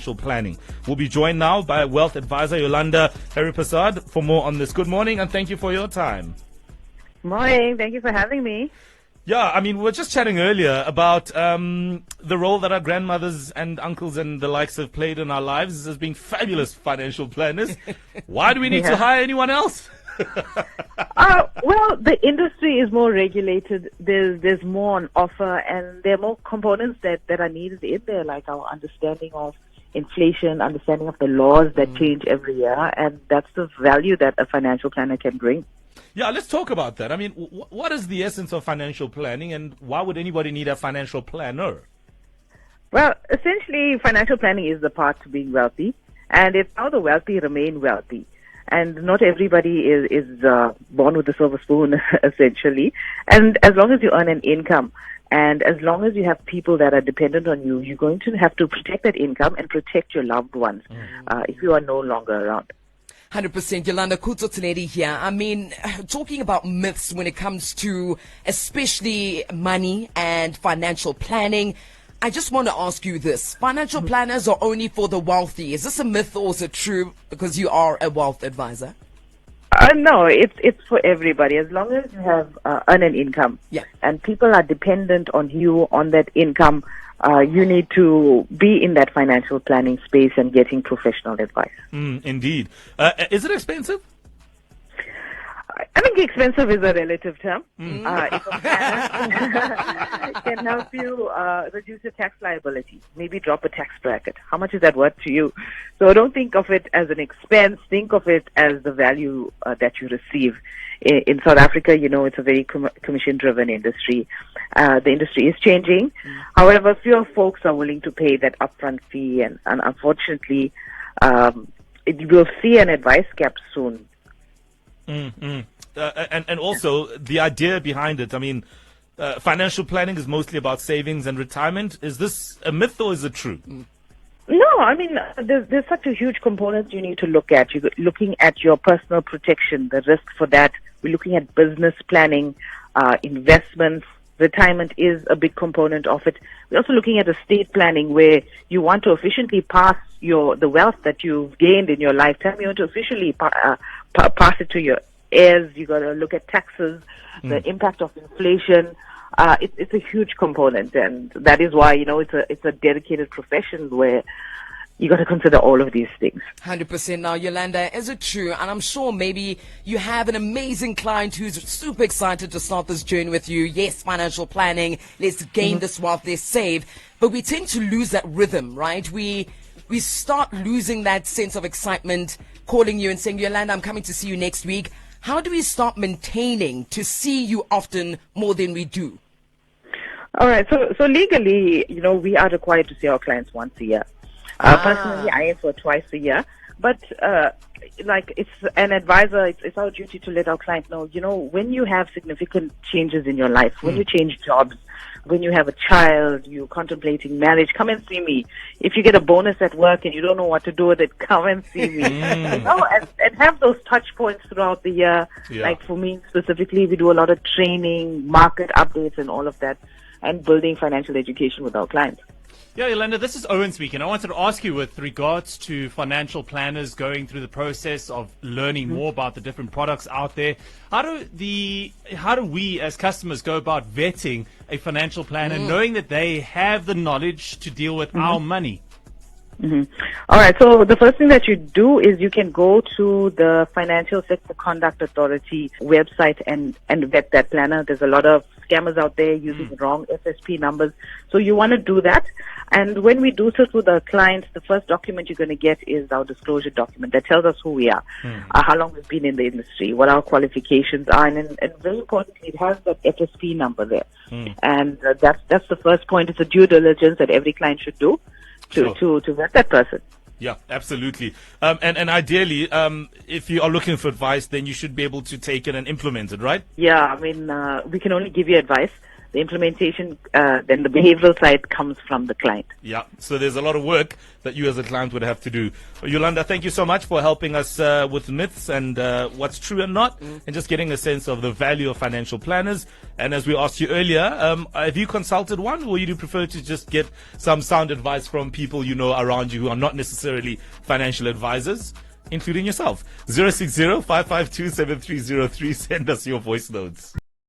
financial planning. We'll be joined now by wealth advisor Yolanda Harry-Prasad for more on this. Good morning and thank you for your time. Morning. Thank you for having me. Yeah, I mean, we were just chatting earlier about the role that our grandmothers and uncles and the likes have played in our lives as being fabulous financial planners. Why do we need to hire anyone else? Well, the industry is more regulated. There's more on offer, and there are more components that are needed in there, like our understanding of inflation, understanding of the laws that change every year, and that's the value that a financial planner can bring. Yeah, let's talk about that. I mean, what is the essence of financial planning, and why would anybody need a financial planner? Well, essentially, financial planning is the path to being wealthy, and it's how the wealthy remain wealthy. And not everybody is born with a silver spoon, essentially. And as long as you earn an income, and as long as you have people that are dependent on you, you're going to have to protect that income and protect your loved ones if you are no longer around. 100%. Yolanda Kutsotinedi here. I mean, talking about myths when it comes to especially money and financial planning, I just want to ask you this. Financial planners are only for the wealthy. Is this a myth or is it true because you are a wealth advisor? No, it's for everybody. As long as you have earn an income and people are dependent on you on that income, you need to be in that financial planning space and getting professional advice. Indeed. Is it expensive? I think expensive is a relative term. If a planner can help you reduce your tax liability, maybe drop a tax bracket. How much is that worth to you? So don't think of it as an expense. Think of it as the value that you receive. In South Africa, you know, it's a very commission-driven industry. The industry is changing. However, fewer folks are willing to pay that upfront fee, and unfortunately, we'll see an advice gap soon. And also the idea behind it. I mean, financial planning is mostly about savings and retirement. Is this a myth or is it true? No, I mean, there's such a huge component you need to look at. You're looking at your personal protection, the risk for that. We're looking at business planning, investments. Retirement is a big component of it. We're also looking at estate planning, where you want to efficiently pass the wealth that you've gained in your lifetime. You want to officially pass it to your heirs. You got to look at taxes, the impact of inflation. It's a huge component, and that is why, you know, it's a dedicated profession where you got to consider all of these things. 100%. Now, Yolanda, is it true? And I'm sure maybe you have an amazing client who's super excited to start this journey with you. Yes, financial planning. Let's gain this wealth. Let's save. But we tend to lose that rhythm, right? We start losing that sense of excitement, calling you and saying, Yolanda, I'm coming to see you next week. How do we start maintaining to see you often more than we do? All right. So legally, you know, we are required to see our clients once a year. Personally, I aim for twice a year. But like it's an advisor, it's our duty to let our client know, you know, when you have significant changes in your life, when you change jobs, when you have a child, you're contemplating marriage, come and see me. If you get a bonus at work and you don't know what to do with it, come and see me. You know, and have those touch points throughout the year. Like for me specifically, we do a lot of training, market updates and all of that, and building financial education with our clients. Yeah, Yolanda, this is Owen speaking. I wanted to ask you with regards to financial planners going through the process of learning more about the different products out there. How do we as customers go about vetting a financial planner, knowing that they have the knowledge to deal with our money? All right. So the first thing that you do is you can go to the Financial Sector Conduct Authority website and vet that planner. There's a lot of scammers out there using wrong FSP numbers. So you want to do that. And when we do sit with our clients, the first document you're going to get is our disclosure document that tells us who we are, how long we've been in the industry, what our qualifications are, and very importantly, it has that FSP number there. And that's the first point. It's a due diligence that every client should do to vet that person. Yeah, absolutely. And ideally, if you are looking for advice, then you should be able to take it and implement it, right? Yeah, I mean, we can only give you advice. the implementation, then the behavioral side comes from the client. Yeah, so there's a lot of work that you as a client would have to do. Yolanda, thank you so much for helping us with myths and what's true and not, and just getting a sense of the value of financial planners. And as we asked you earlier, have you consulted one, or you do prefer to just get some sound advice from people you know around you who are not necessarily financial advisors, including yourself? 060-552-7303. Send us your voice notes.